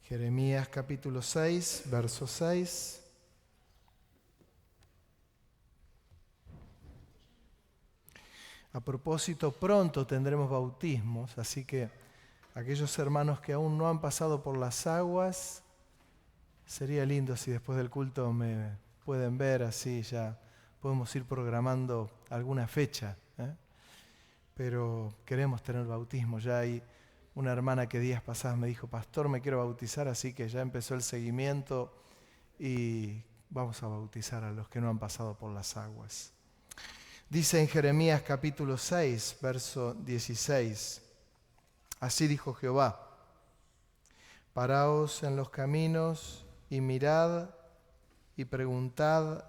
Jeremías capítulo 6, verso 6. A propósito, pronto tendremos bautismos, así que aquellos hermanos que aún no han pasado por las aguas, sería lindo si después del culto me pueden ver, así ya podemos ir programando alguna fecha. Pero queremos tener bautismo. Ya hay una hermana que días pasados me dijo, pastor, me quiero bautizar, así que ya empezó el seguimiento y vamos a bautizar a los que no han pasado por las aguas. Dice en Jeremías capítulo 6, verso 16, así dijo Jehová, paraos en los caminos y mirad y preguntad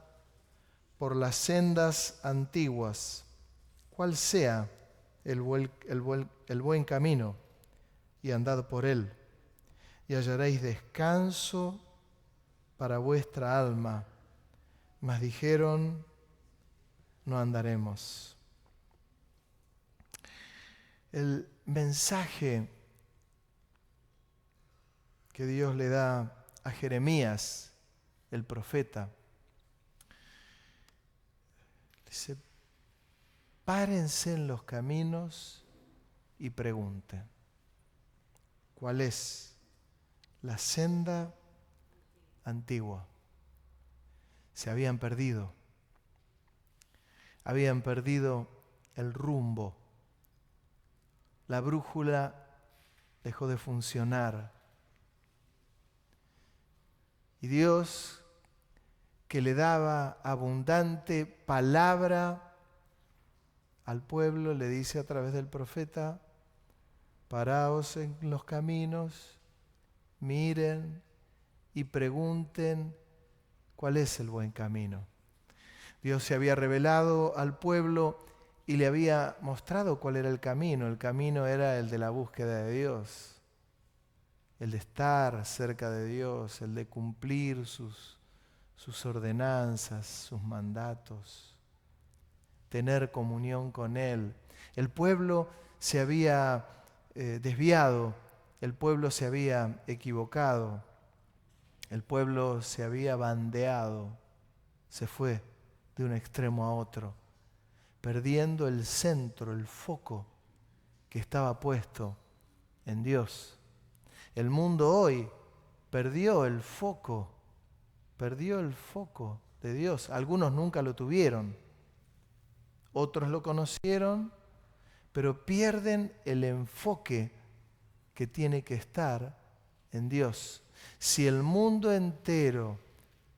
por las sendas antiguas, cuál sea el buen camino, y andad por él, y hallaréis descanso para vuestra alma. Mas dijeron, no andaremos. El mensaje que Dios le da a Jeremías, el profeta, dice, párense en los caminos y pregunten, ¿cuál es la senda antigua? Se habían perdido el rumbo, la brújula dejó de funcionar. Y Dios, que le daba abundante palabra al pueblo, le dice a través del profeta, paraos en los caminos, miren y pregunten cuál es el buen camino. Dios se había revelado al pueblo y le había mostrado cuál era el camino. El camino era el de la búsqueda de Dios, el de estar cerca de Dios, el de cumplir sus ordenanzas, sus mandatos, tener comunión con Él. El pueblo se había desviado, el pueblo se había equivocado, el pueblo se había bandeado, se fue de un extremo a otro, perdiendo el centro, el foco que estaba puesto en Dios. El mundo hoy perdió el foco de Dios. Algunos nunca lo tuvieron, otros lo conocieron, pero pierden el enfoque que tiene que estar en Dios. Si el mundo entero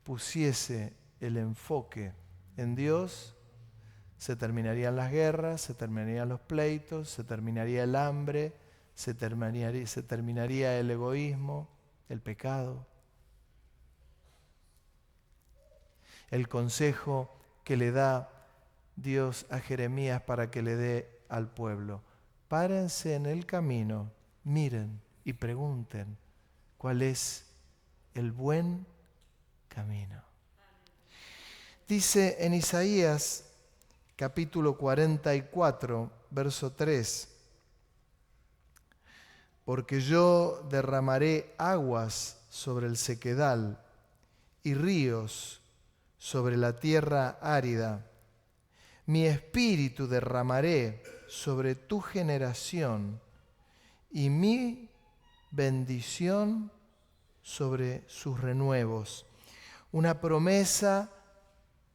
pusiese el enfoque en Dios, se terminarían las guerras, se terminarían los pleitos, se terminaría el hambre, se terminaría el egoísmo, el pecado. El consejo que le da Dios a Jeremías para que le dé al pueblo: párense en el camino, miren y pregunten cuál es el buen camino. Dice en Isaías capítulo 44, verso 3, porque yo derramaré aguas sobre el sequedal y ríos sobre la tierra árida. Mi espíritu derramaré sobre tu generación y mi bendición sobre sus renuevos. Una promesa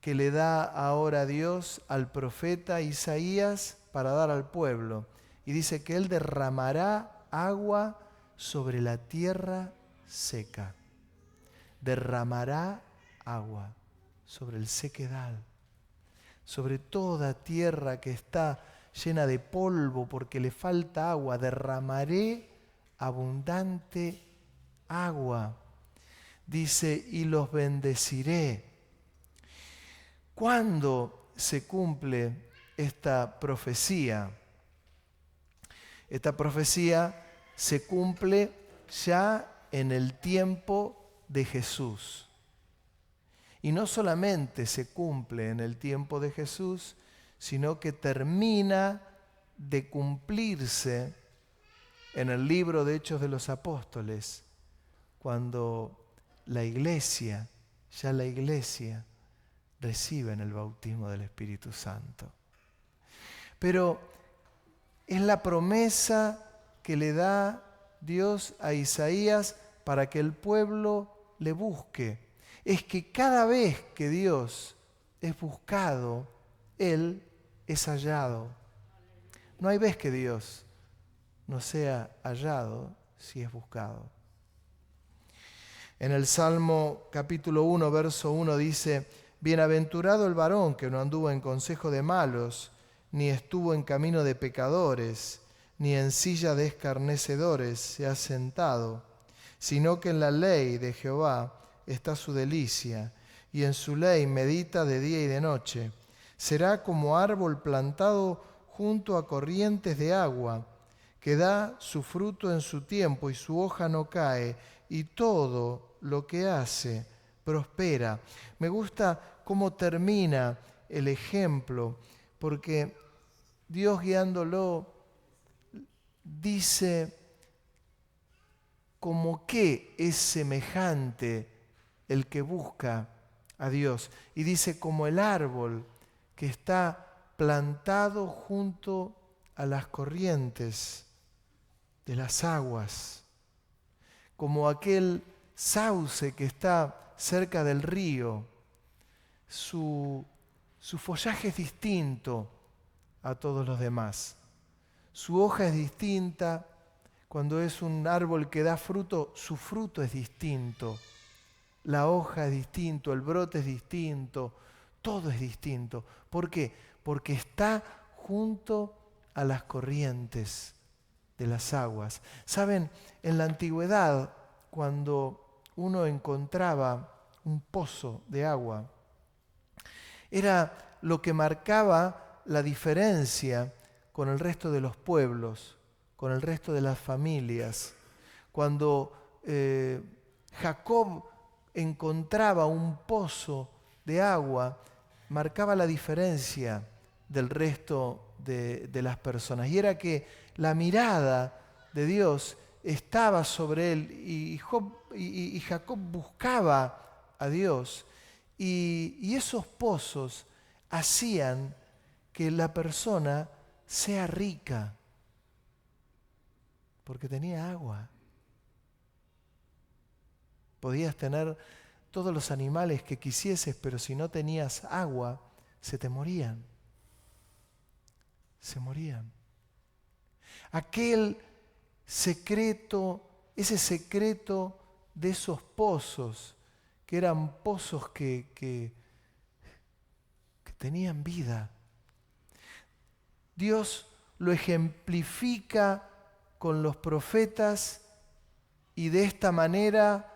que le da ahora Dios al profeta Isaías para dar al pueblo. Y dice que Él derramará agua sobre la tierra seca. Derramará agua sobre el sequedal, sobre toda tierra que está llena de polvo porque le falta agua. Derramaré abundante agua. Dice, y los bendeciré. ¿Cuándo se cumple esta profecía? Esta profecía se cumple ya en el tiempo de Jesús. Y no solamente se cumple en el tiempo de Jesús, sino que termina de cumplirse en el libro de Hechos de los Apóstoles, cuando la iglesia recibe el bautismo del Espíritu Santo. Pero es la promesa que le da Dios a Isaías para que el pueblo le busque. Es que cada vez que Dios es buscado, Él es hallado. No hay vez que Dios no sea hallado si es buscado. En el Salmo capítulo 1, verso 1 dice: Bienaventurado el varón que no anduvo en consejo de malos, ni estuvo en camino de pecadores, ni en silla de escarnecedores se ha sentado, sino que en la ley de Jehová está su delicia, y en su ley medita de día y de noche. Será como árbol plantado junto a corrientes de agua, que da su fruto en su tiempo y su hoja no cae, y todo lo que hace prospera. Me gusta cómo termina el ejemplo, porque Dios, guiándolo, dice como que es semejante el que busca a Dios. Y dice como el árbol que está plantado junto a las corrientes de las aguas, como aquel sauce que está cerca del río. Su follaje es distinto a todos los demás. Su hoja es distinta. Cuando es un árbol que da fruto, su fruto es distinto. La hoja es distinto, el brote es distinto, todo es distinto. ¿Por qué? Porque está junto a las corrientes de las aguas. Saben, en la antigüedad, cuando uno encontraba un pozo de agua, era lo que marcaba la diferencia con el resto de los pueblos, con el resto de las familias. Cuando Jacob encontraba un pozo de agua, marcaba la diferencia del resto de las personas. Y era que la mirada de Dios estaba sobre él, y Jacob buscaba a Dios. Y esos pozos hacían que la persona sea rica, porque tenía agua. Podías tener todos los animales que quisieses, pero si no tenías agua, se te morían. Se morían. Aquel secreto, ese secreto de esos pozos, que eran pozos que tenían vida. Dios lo ejemplifica con los profetas y de esta manera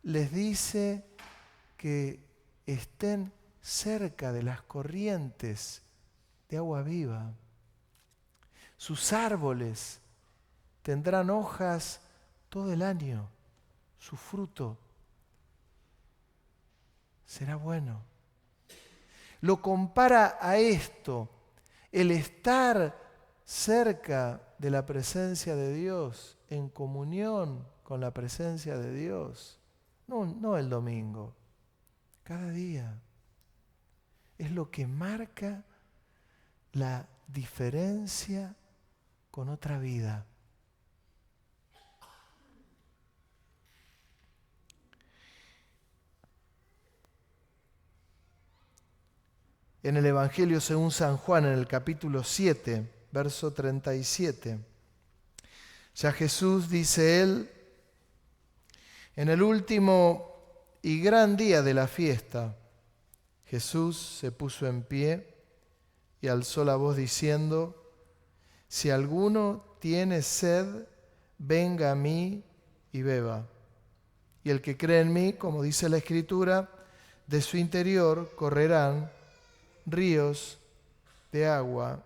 les dice que estén cerca de las corrientes de agua viva. Sus árboles tendrán hojas todo el año, su fruto será bueno. Lo compara a esto, el estar cerca de la presencia de Dios, en comunión con la presencia de Dios. No el domingo, cada día. Es lo que marca la diferencia con otra vida. En el Evangelio según San Juan, en el capítulo 7, verso 37, ya Jesús, dice él, en el último y gran día de la fiesta, Jesús se puso en pie y alzó la voz diciendo: si alguno tiene sed, venga a mí y beba. Y el que cree en mí, como dice la Escritura, de su interior correrán ríos de agua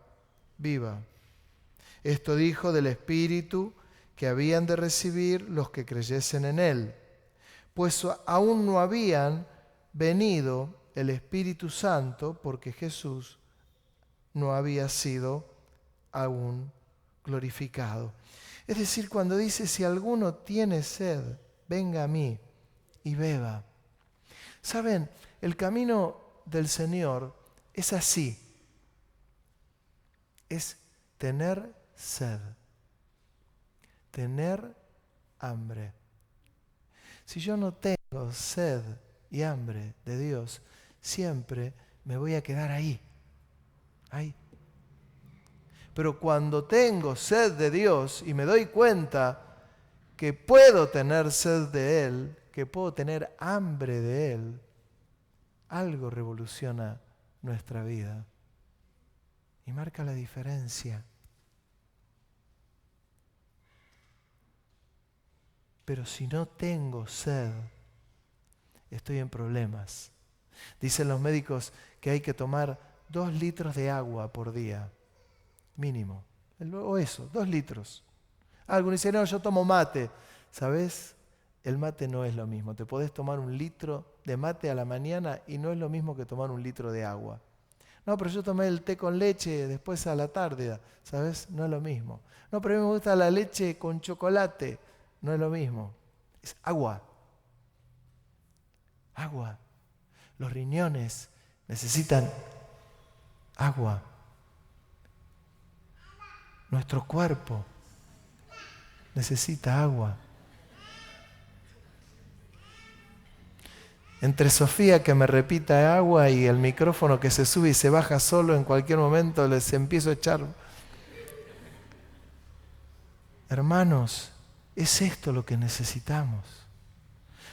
viva. Esto dijo del Espíritu que habían de recibir los que creyesen en Él, pues aún no habían venido el Espíritu Santo, porque Jesús no había sido aún glorificado. Es decir, cuando dice si alguno tiene sed, venga a mí y beba. ¿Saben? El camino del Señor es así. Es tener sed, tener hambre. Si yo no tengo sed y hambre de Dios, siempre me voy a quedar ahí. Pero cuando tengo sed de Dios y me doy cuenta que puedo tener sed de Él, que puedo tener hambre de Él, algo revoluciona nuestra vida y marca la diferencia. Pero si no tengo sed, estoy en problemas. Dicen los médicos que hay que tomar 2 litros de agua por día, mínimo. O eso, 2 litros. Algunos dicen, no, yo tomo mate. ¿Sabes? El mate no es lo mismo. Te podés tomar 1 litro de mate a la mañana y no es lo mismo que tomar 1 litro de agua. No, pero yo tomé el té con leche después a la tarde. ¿Sabes? No es lo mismo. No, pero a mí me gusta la leche con chocolate. No es lo mismo. Es agua. Agua. Los riñones necesitan agua. Nuestro cuerpo necesita agua. Entre Sofía que me repita agua y el micrófono que se sube y se baja solo, en cualquier momento les empiezo a echar. Hermanos, es esto lo que necesitamos.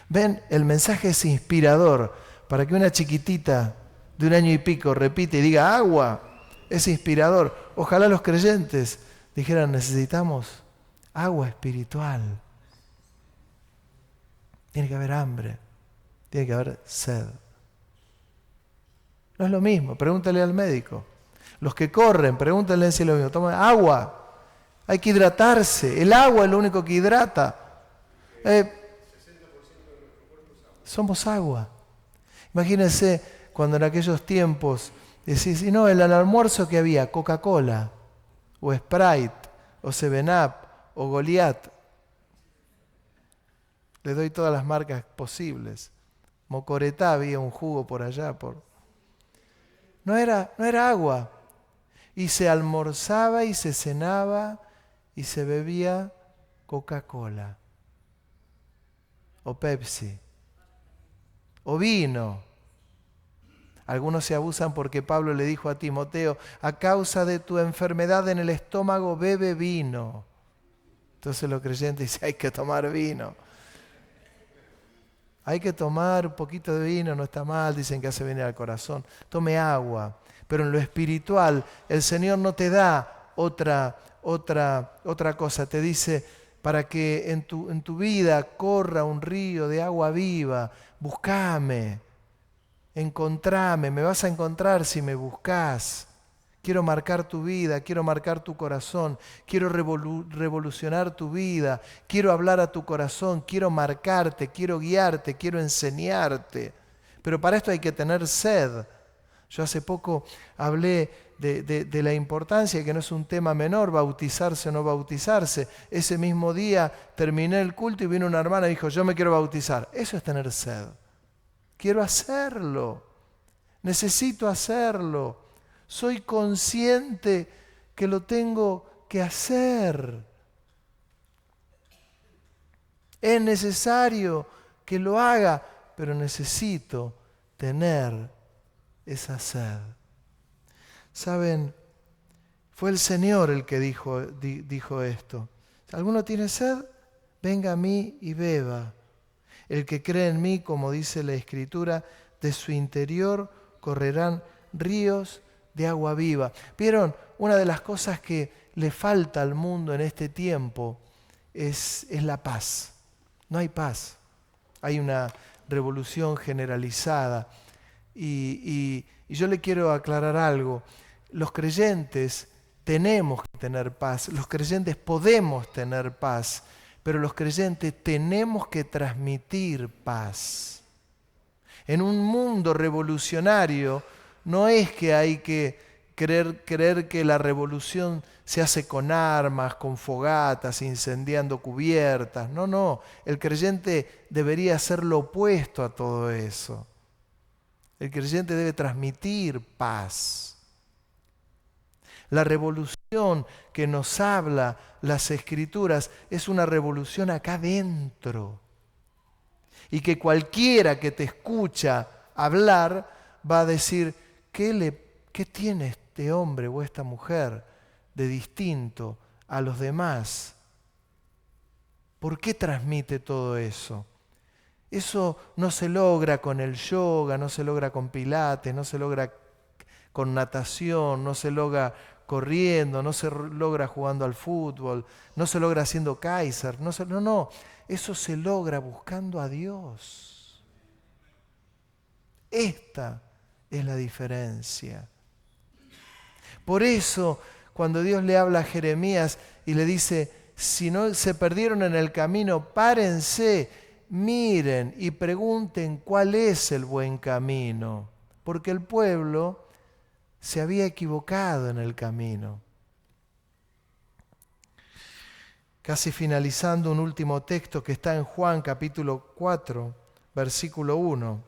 Ven, el mensaje es inspirador. Para que una chiquitita de 1 año y pico repite y diga agua, es inspirador. Ojalá los creyentes dijeran, necesitamos agua espiritual. Tiene que haber hambre, tiene que haber sed. No es lo mismo, pregúntale al médico. Los que corren, pregúntale si es lo mismo. Toman agua, hay que hidratarse. El agua es lo único que hidrata. Somos agua. Imagínense cuando en aquellos tiempos decís, y no, el almuerzo que había, Coca-Cola, o Sprite, o 7-Up, o Goliat. Le doy todas las marcas posibles. Mocoretá, había un jugo por allá. No era agua. Y se almorzaba y se cenaba y se bebía Coca-Cola, o Pepsi, o vino. Algunos se abusan porque Pablo le dijo a Timoteo, a causa de tu enfermedad en el estómago, bebe vino. Entonces los creyentes dicen, hay que tomar vino. Hay que tomar un poquito de vino, no está mal, dicen que hace venir al corazón. Tome agua. Pero en lo espiritual, el Señor no te da otra cosa. Te dice, para que en tu vida corra un río de agua viva, buscame, encontrame, me vas a encontrar si me buscas. Quiero marcar tu vida, quiero marcar tu corazón, quiero revolucionar tu vida, quiero hablar a tu corazón, quiero marcarte, quiero guiarte, quiero enseñarte. Pero para esto hay que tener sed. Yo hace poco hablé de la importancia, que no es un tema menor, bautizarse o no bautizarse. Ese mismo día terminé el culto y vino una hermana y dijo, yo me quiero bautizar. Eso es tener sed. Quiero hacerlo. Necesito hacerlo. Soy consciente que lo tengo que hacer. Es necesario que lo haga, pero necesito tener esa sed. ¿Saben? Fue el Señor el que dijo esto. ¿Alguno tiene sed? Venga a mí y beba. El que cree en mí, como dice la Escritura, de su interior correrán ríos de agua viva. ¿Vieron? Una de las cosas que le falta al mundo en este tiempo es la paz. No hay paz. Hay una revolución generalizada. Y yo le quiero aclarar algo. Los creyentes tenemos que tener paz. Los creyentes podemos tener paz. Pero los creyentes tenemos que transmitir paz. En un mundo revolucionario no es que hay que creer que la revolución se hace con armas, con fogatas, incendiando cubiertas. No, no, el creyente debería hacer lo opuesto a todo eso. El creyente debe transmitir paz. La revolución que nos habla las Escrituras es una revolución acá dentro. Y que cualquiera que te escucha hablar va a decir, ¿qué tiene este hombre o esta mujer de distinto a los demás? ¿Por qué transmite todo eso? Eso no se logra con el yoga, no se logra con pilates, no se logra con natación, no se logra corriendo, no se logra jugando al fútbol, no se logra haciendo Kaiser, no, eso se logra buscando a Dios. Esta es la diferencia. Por eso, cuando Dios le habla a Jeremías y le dice, si no se perdieron en el camino, párense, miren y pregunten cuál es el buen camino, porque el pueblo se había equivocado en el camino. Casi finalizando, un último texto que está en Juan capítulo 4, versículo 1.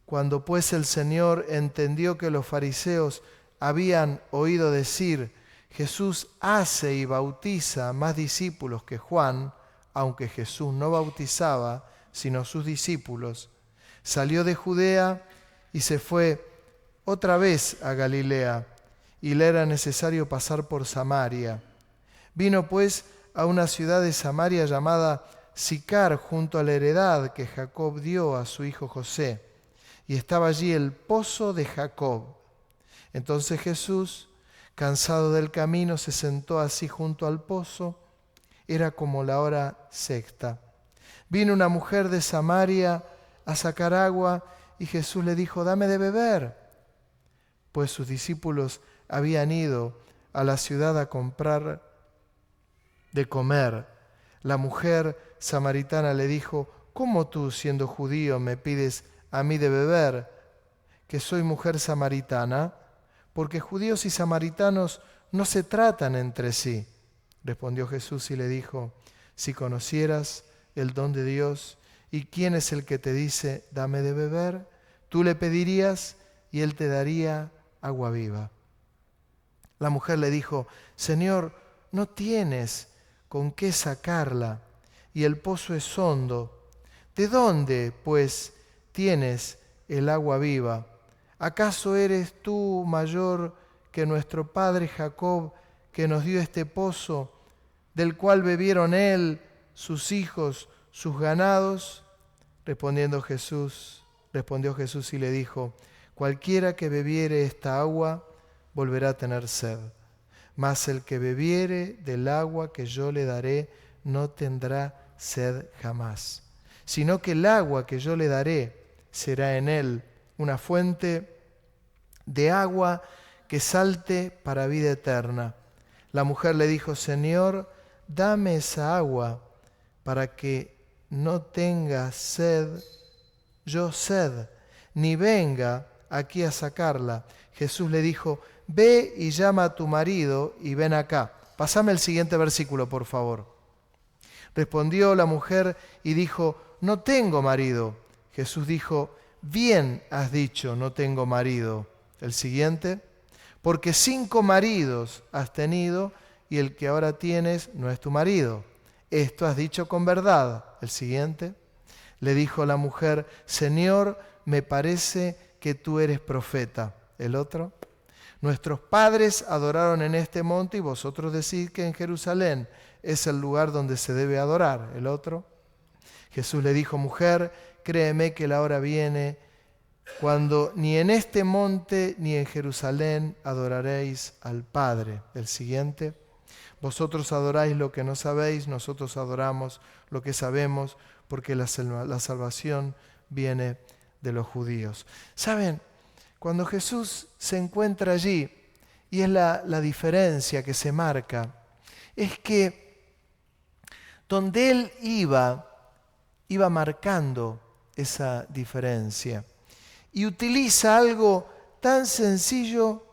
Cuando pues el Señor entendió que los fariseos habían oído decir, Jesús hace y bautiza más discípulos que Juan, aunque Jesús no bautizaba, sino sus discípulos, salió de Judea y se fue otra vez a Galilea, y le era necesario pasar por Samaria. Vino pues a una ciudad de Samaria llamada Sicar, junto a la heredad que Jacob dio a su hijo José, y estaba allí el pozo de Jacob. Entonces Jesús, cansado del camino, se sentó así junto al pozo. Era como la hora sexta. Vino una mujer de Samaria a sacar agua y Jesús le dijo, dame de beber. Pues sus discípulos habían ido a la ciudad a comprar de comer. La mujer samaritana le dijo, ¿cómo tú, siendo judío, me pides a mí de beber, que soy mujer samaritana? Porque judíos y samaritanos no se tratan entre sí. Respondió Jesús y le dijo, si conocieras el don de Dios y quién es el que te dice, dame de beber, tú le pedirías y él te daría agua viva. La mujer le dijo, Señor, no tienes con qué sacarla y el pozo es hondo. ¿De dónde, pues, tienes el agua viva? ¿Acaso eres tú mayor que nuestro padre Jacob, que nos dio este pozo, del cual bebieron él, sus hijos, sus ganados? Respondió Jesús y le dijo, cualquiera que bebiere esta agua volverá a tener sed, mas el que bebiere del agua que yo le daré no tendrá sed jamás, sino que el agua que yo le daré será en él una fuente de agua que salte para vida eterna. La mujer le dijo, Señor, dame esa agua para que no tenga sed, ni venga aquí a sacarla. Jesús le dijo, ve y llama a tu marido y ven acá. Pásame el siguiente versículo, por favor. Respondió la mujer y dijo, no tengo marido. Jesús dijo, bien has dicho, no tengo marido. El siguiente, porque 5 maridos has tenido y el que ahora tienes no es tu marido. Esto has dicho con verdad. El siguiente, le dijo la mujer, Señor, me parece que tú eres profeta. El otro, nuestros padres adoraron en este monte y vosotros decís que en Jerusalén es el lugar donde se debe adorar. El otro, Jesús le dijo, mujer, créeme que la hora viene cuando ni en este monte ni en Jerusalén adoraréis al Padre. El siguiente, vosotros adoráis lo que no sabéis, nosotros adoramos lo que sabemos, porque la salvación viene de los judíos. ¿Saben? Cuando Jesús se encuentra allí, y es la diferencia que se marca, es que donde Él iba marcando esa diferencia. Y utiliza algo tan sencillo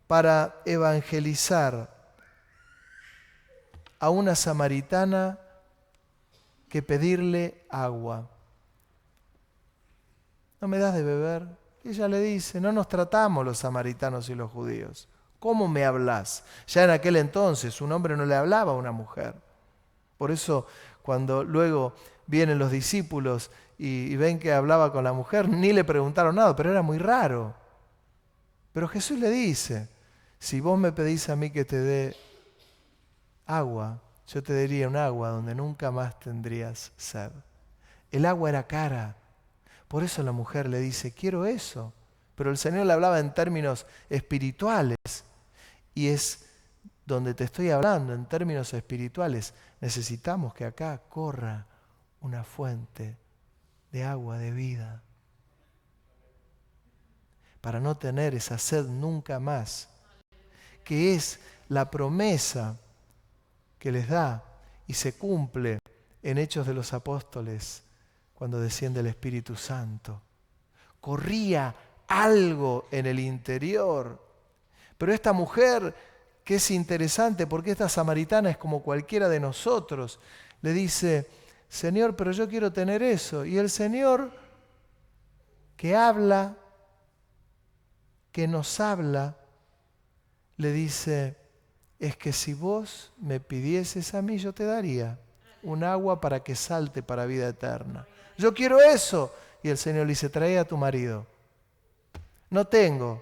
para evangelizar a una samaritana que pedirle agua. ¿No me das de beber? Y ella le dice, no nos tratamos los samaritanos y los judíos. ¿Cómo me hablas? Ya en aquel entonces un hombre no le hablaba a una mujer. Por eso cuando luego vienen los discípulos y ven que hablaba con la mujer, ni le preguntaron nada, pero era muy raro. Pero Jesús le dice, si vos me pedís a mí que te dé agua, yo te daría un agua donde nunca más tendrías sed. El agua era cara. Por eso la mujer le dice, quiero eso. Pero el Señor le hablaba en términos espirituales. Y es donde te estoy hablando, en términos espirituales. Necesitamos que acá corra una fuente de agua de vida. Para no tener esa sed nunca más. Que es la promesa que les da y se cumple en Hechos de los Apóstoles cuando desciende el Espíritu Santo. Corría algo en el interior. Pero esta mujer, que es interesante porque esta samaritana es como cualquiera de nosotros, le dice, Señor, pero yo quiero tener eso. Y el Señor, que habla, que nos habla, le dice, es que si vos me pidieses a mí, yo te daría un agua para que salte para vida eterna. Yo quiero eso. Y el Señor le dice, trae a tu marido. No tengo.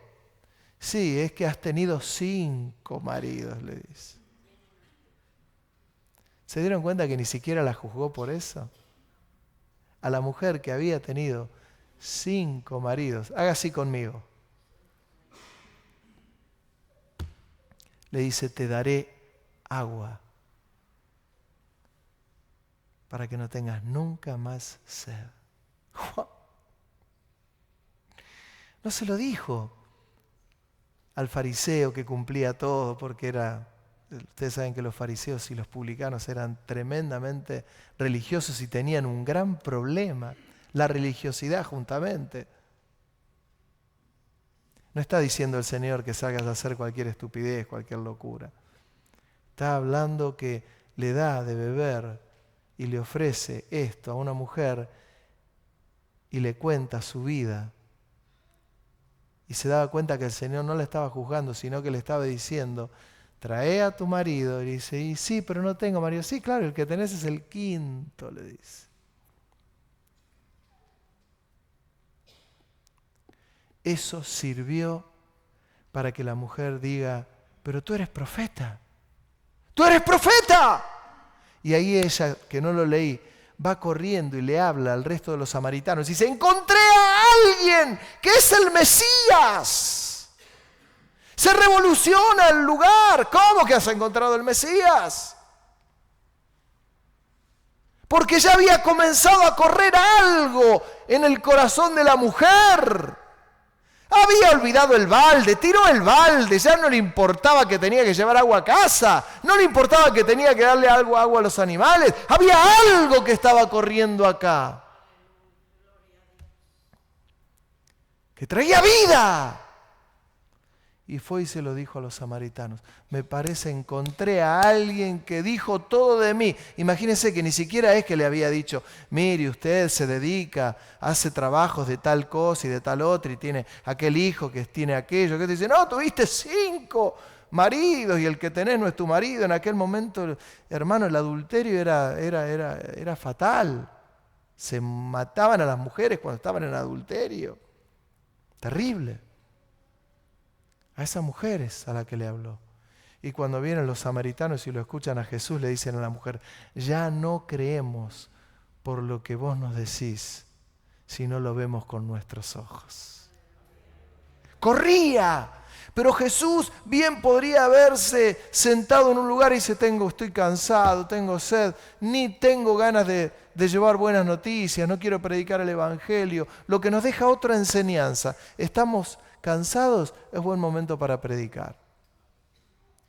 Sí, es que has tenido 5 maridos, le dice. ¿Se dieron cuenta que ni siquiera la juzgó por eso? A la mujer que había tenido 5 maridos. Haga así conmigo. Le dice, te daré agua para que no tengas nunca más sed. No se lo dijo al fariseo que cumplía todo, porque ustedes saben que los fariseos y los publicanos eran tremendamente religiosos y tenían un gran problema, la religiosidad juntamente. No está diciendo el Señor que salgas a hacer cualquier estupidez, cualquier locura. Está hablando que le da de beber y le ofrece esto a una mujer y le cuenta su vida. Y se daba cuenta que el Señor no le estaba juzgando, sino que le estaba diciendo, trae a tu marido. Y dice, y sí, pero no tengo marido. Sí, claro, el que tenés es el 5.º, le dice. Eso sirvió para que la mujer diga, pero tú eres profeta. ¡Tú eres profeta! Y ahí ella, que no lo leí, va corriendo y le habla al resto de los samaritanos y dice, encontré a alguien que es el Mesías. Se revoluciona el lugar. ¿Cómo que has encontrado el Mesías? Porque ya había comenzado a correr algo en el corazón de la mujer. Había olvidado el balde, tiró el balde, ya no le importaba que tenía que llevar agua a casa, no le importaba que tenía que darle agua a los animales, había algo que estaba corriendo acá, que traía vida. Y fue y se lo dijo a los samaritanos. Me parece, encontré a alguien que dijo todo de mí. Imagínense que ni siquiera es que le había dicho, mire, usted se dedica, hace trabajos de tal cosa y de tal otra, y tiene aquel hijo que tiene aquello, que te dice, no, tuviste 5 maridos y el que tenés no es tu marido. En aquel momento, hermano, el adulterio era fatal. Se mataban a las mujeres cuando estaban en adulterio. Terrible. A esas mujeres a las que le habló. Y cuando vienen los samaritanos y lo escuchan a Jesús, le dicen a la mujer, ya no creemos por lo que vos nos decís, si no lo vemos con nuestros ojos. Corría, pero Jesús bien podría haberse sentado en un lugar y dice, estoy cansado, tengo sed, ni tengo ganas de llevar buenas noticias, no quiero predicar el Evangelio, lo que nos deja otra enseñanza. Estamos cansados, es buen momento para predicar.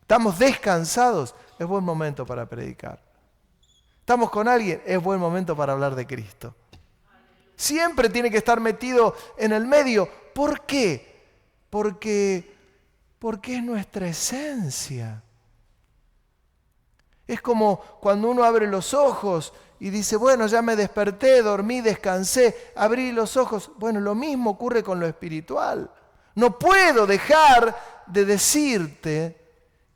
Estamos descansados, es buen momento para predicar. Estamos con alguien, es buen momento para hablar de Cristo. Siempre tiene que estar metido en el medio. ¿Por qué? Porque es nuestra esencia. Es como cuando uno abre los ojos y dice, bueno, ya me desperté, dormí, descansé, abrí los ojos. Bueno, lo mismo ocurre con lo espiritual. No puedo dejar de decirte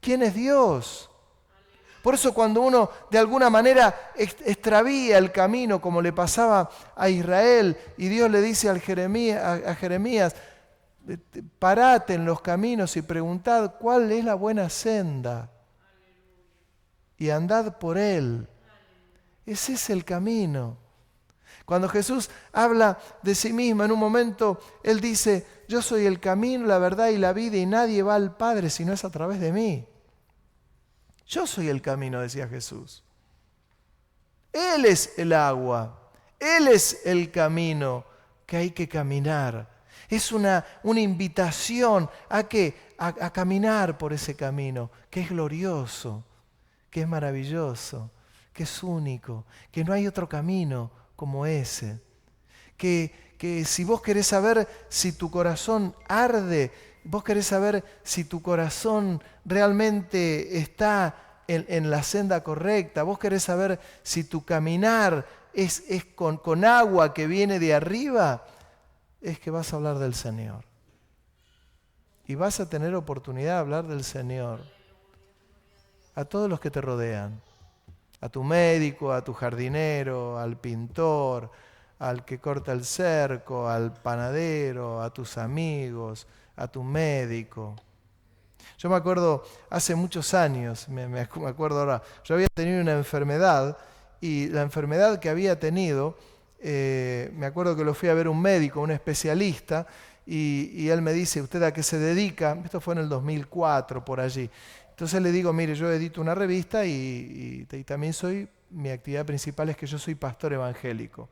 quién es Dios. Por eso cuando uno de alguna manera extravía el camino, como le pasaba a Israel, y Dios le dice a Jeremías, parate en los caminos y preguntad cuál es la buena senda y andad por él. Ese es el camino. Cuando Jesús habla de sí mismo, en un momento Él dice, yo soy el camino, la verdad y la vida, y nadie va al Padre si no es a través de mí. Yo soy el camino, decía Jesús. Él es el agua, Él es el camino que hay que caminar. Es una invitación a ¿qué? A caminar por ese camino, que es glorioso, que es maravilloso, que es único, que no hay otro camino como ese. Que si vos querés saber si tu corazón arde, vos querés saber si tu corazón realmente está en la senda correcta, vos querés saber si tu caminar es con agua que viene de arriba, es que vas a hablar del Señor. Y vas a tener oportunidad de hablar del Señor a todos los que te rodean. A tu médico, a tu jardinero, al pintor, al que corta el cerco, al panadero, a tus amigos, a tu médico. Yo me acuerdo, hace muchos años, me acuerdo ahora, yo había tenido una enfermedad y la enfermedad que había tenido, me acuerdo que lo fui a ver un médico, un especialista, y él me dice, ¿usted a qué se dedica? Esto fue en el 2004, por allí. Entonces le digo, mire, yo edito una revista y también mi actividad principal es que yo soy pastor evangélico.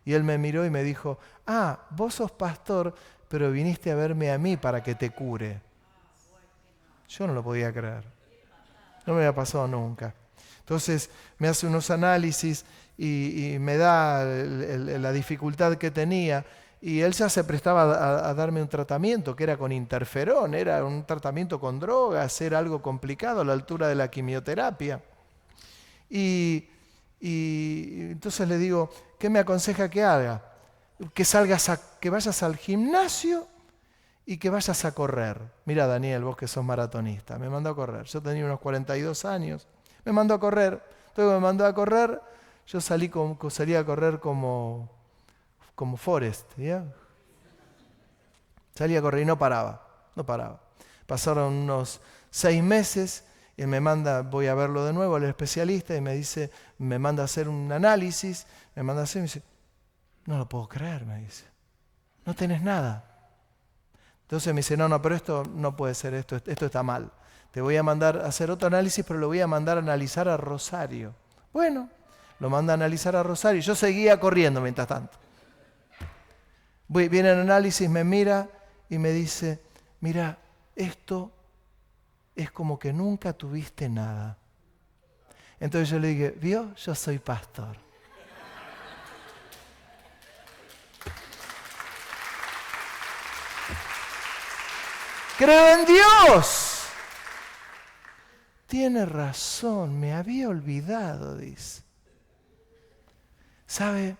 Y él me miró y me dijo, vos sos pastor, pero viniste a verme a mí para que te cure. Yo no lo podía creer. No me había pasado nunca. Entonces me hace unos análisis y me da la dificultad que tenía. Y él ya se prestaba a darme un tratamiento que era con interferón, era un tratamiento con drogas, era algo complicado a la altura de la quimioterapia. Y entonces le digo, ¿qué me aconseja que haga? Que vayas al gimnasio y que vayas a correr. Mira, Daniel, vos que sos maratonista, me mandó a correr. Yo tenía unos 42 años, me mandó a correr. Entonces me mandó a correr, yo salí a correr como Forrest, ¿ya? Salí a correr y no paraba. Pasaron unos 6 meses y me manda, voy a verlo de nuevo, al especialista, y me manda a hacer un análisis, y me dice, no lo puedo creer, me dice, no tenés nada. Entonces me dice, no, pero esto no puede ser, esto está mal. Te voy a mandar a hacer otro análisis, pero lo voy a mandar a analizar a Rosario. Bueno, lo manda a analizar a Rosario. Yo seguía corriendo mientras tanto. Viene el análisis, me mira y me dice, mira, esto es como que nunca tuviste nada. Entonces yo le dije, ¿vio? Yo soy pastor. Creo en Dios. Tiene razón, me había olvidado, dice. ¿Sabe?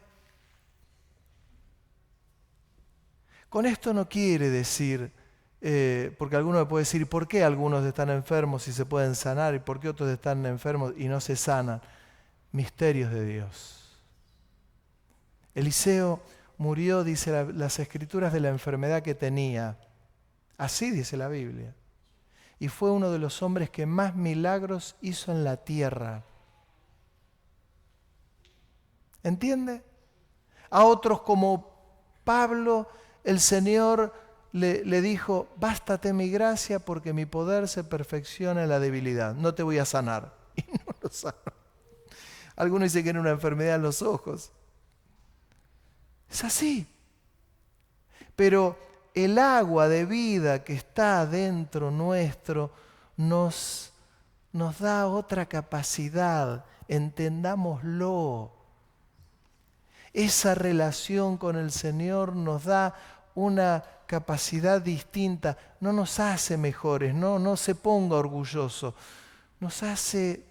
Con esto no quiere decir, porque alguno me puede decir, ¿por qué algunos están enfermos y se pueden sanar? ¿Y por qué otros están enfermos y no se sanan? Misterios de Dios. Eliseo murió, dice las escrituras, de la enfermedad que tenía. Así dice la Biblia. Y fue uno de los hombres que más milagros hizo en la tierra. ¿Entiende? A otros como Pablo, el Señor le dijo, bástate mi gracia porque mi poder se perfecciona en la debilidad. No te voy a sanar. Y no lo sanó. Algunos dicen que era una enfermedad en los ojos. Es así. Pero el agua de vida que está dentro nuestro nos da otra capacidad. Entendámoslo. Esa relación con el Señor nos da una capacidad distinta, no nos hace mejores, no se ponga orgulloso, nos hace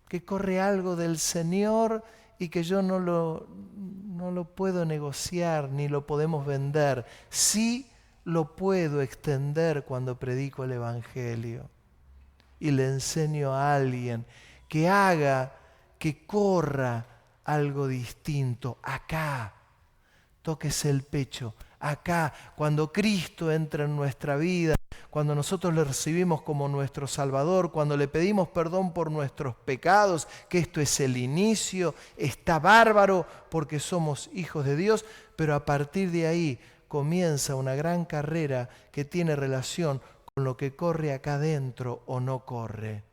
que corre algo del Señor y que yo no lo puedo negociar ni lo podemos vender. Sí lo puedo extender cuando predico el Evangelio y le enseño a alguien que haga, que corra algo distinto. Acá, tóquese el pecho. Acá, cuando Cristo entra en nuestra vida, cuando nosotros le recibimos como nuestro Salvador, cuando le pedimos perdón por nuestros pecados, que esto es el inicio, está bárbaro porque somos hijos de Dios, pero a partir de ahí comienza una gran carrera que tiene relación con lo que corre acá adentro o no corre.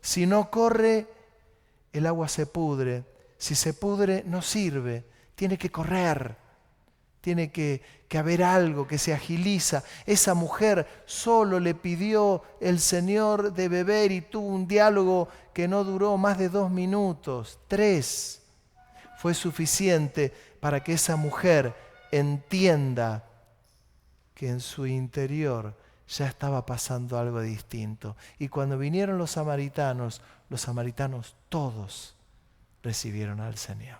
Si no corre, el agua se pudre. Si se pudre, no sirve. Tiene que correr. Tiene que haber algo que se agiliza. Esa mujer solo le pidió el Señor de beber y tuvo un diálogo que no duró más de 2 minutos. 3. Fue suficiente para que esa mujer entienda que en su interior ya estaba pasando algo distinto. Y cuando vinieron los samaritanos todos recibieron al Señor.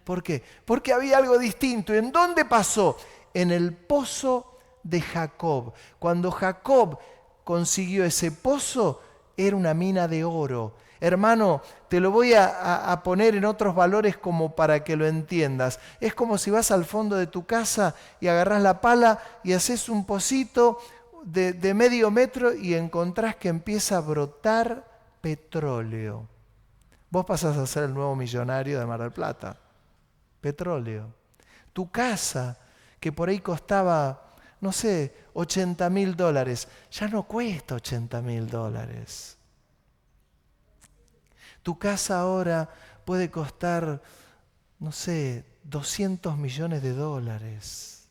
¿Por qué? Porque había algo distinto. ¿En dónde pasó? En el pozo de Jacob. Cuando Jacob consiguió ese pozo, era una mina de oro. Hermano, te lo voy a poner en otros valores como para que lo entiendas. Es como si vas al fondo de tu casa y agarrás la pala y haces un pocito de medio metro y encontrás que empieza a brotar petróleo. Vos pasás a ser el nuevo millonario de Mar del Plata. Petróleo. Tu casa, que por ahí costaba, no sé, $80.000, ya no cuesta $80.000. Tu casa ahora puede costar, no sé, $200 millones.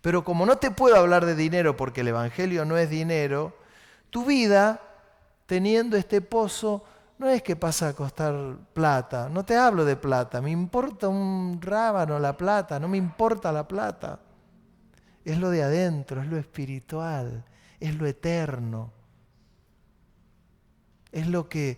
Pero como no te puedo hablar de dinero porque el Evangelio no es dinero, tu vida, teniendo este pozo, no es que pasa a costar plata. No te hablo de plata. Me importa un rábano la plata. No me importa la plata. Es lo de adentro, es lo espiritual, es lo eterno. Es lo que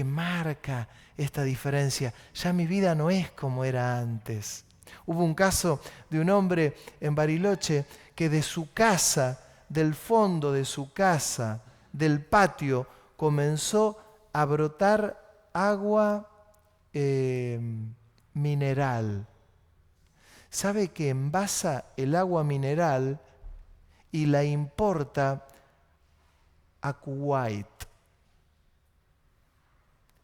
marca esta diferencia. Ya mi vida no es como era antes. Hubo un caso de un hombre en Bariloche que de su casa, del fondo de su casa, del patio, comenzó a brotar agua mineral. ¿Sabe que envasa el agua mineral y la importa a Kuwait?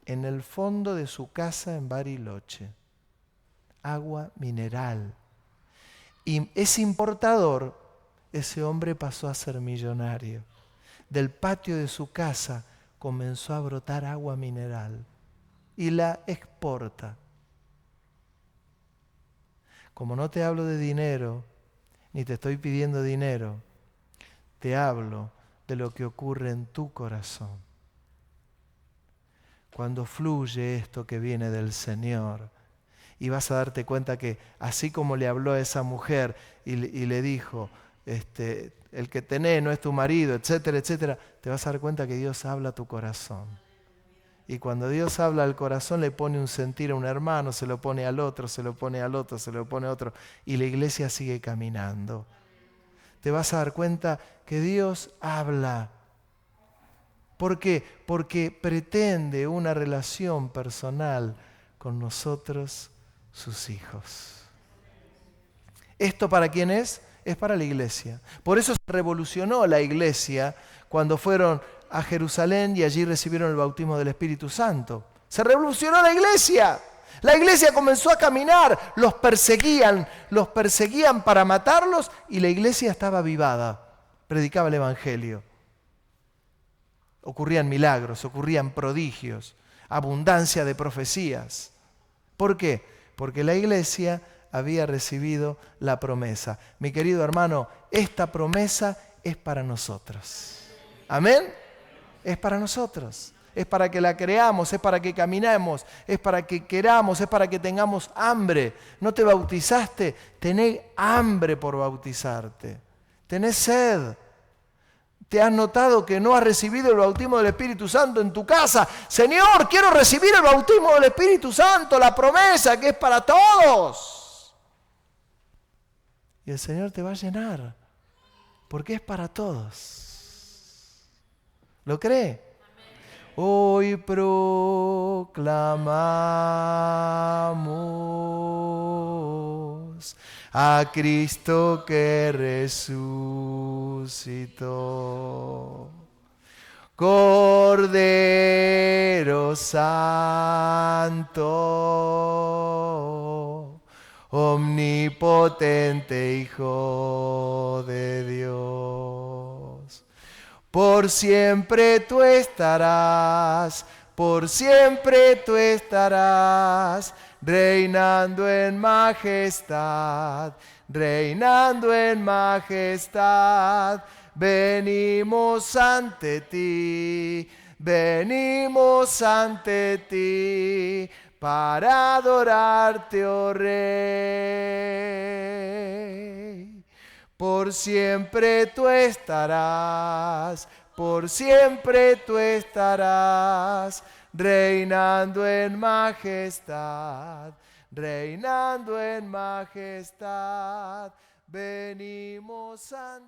En el fondo de su casa en Bariloche. Agua mineral. Y ese importador, ese hombre pasó a ser millonario. Del patio de su casa comenzó a brotar agua mineral y la exporta. Como no te hablo de dinero, ni te estoy pidiendo dinero, te hablo de lo que ocurre en tu corazón. Cuando fluye esto que viene del Señor, y vas a darte cuenta que así como le habló a esa mujer y le dijo, el que tenés no es tu marido, etcétera, etcétera, te vas a dar cuenta que Dios habla a tu corazón. Y cuando Dios habla al corazón le pone un sentir a un hermano, se lo pone al otro, se lo pone al otro, se lo pone a otro, y la iglesia sigue caminando. Te vas a dar cuenta que Dios habla. ¿Por qué? Porque pretende una relación personal con nosotros, sus hijos. ¿Esto para quién es? Es para la iglesia. Por eso se revolucionó la iglesia cuando fueron a Jerusalén y allí recibieron el bautismo del Espíritu Santo. Se revolucionó la iglesia. La iglesia comenzó a caminar, los perseguían para matarlos y la iglesia estaba avivada. Predicaba el Evangelio. Ocurrían milagros, ocurrían prodigios, abundancia de profecías. ¿Por qué? Porque la iglesia había recibido la promesa. Mi querido hermano, esta promesa es para nosotros. ¿Amén? Es para nosotros. es para que la creamos, es para que caminemos, es para que queramos, es para que tengamos hambre. ¿No te bautizaste? Tenés hambre por bautizarte. Tenés sed. ¿Te has notado que no has recibido el bautismo del Espíritu Santo en tu casa? Señor, quiero recibir el bautismo del Espíritu Santo, la promesa que es para todos. Y el Señor te va a llenar, porque es para todos. ¿Lo cree? Hoy proclamamos a Cristo que resucitó. Cordero Santo, omnipotente Hijo de Dios. Por siempre tú estarás, por siempre tú estarás, reinando en majestad, reinando en majestad. Venimos ante ti, venimos ante ti, para adorarte, oh Rey. Por siempre tú estarás, por siempre tú estarás, reinando en majestad, reinando en majestad. Venimos ante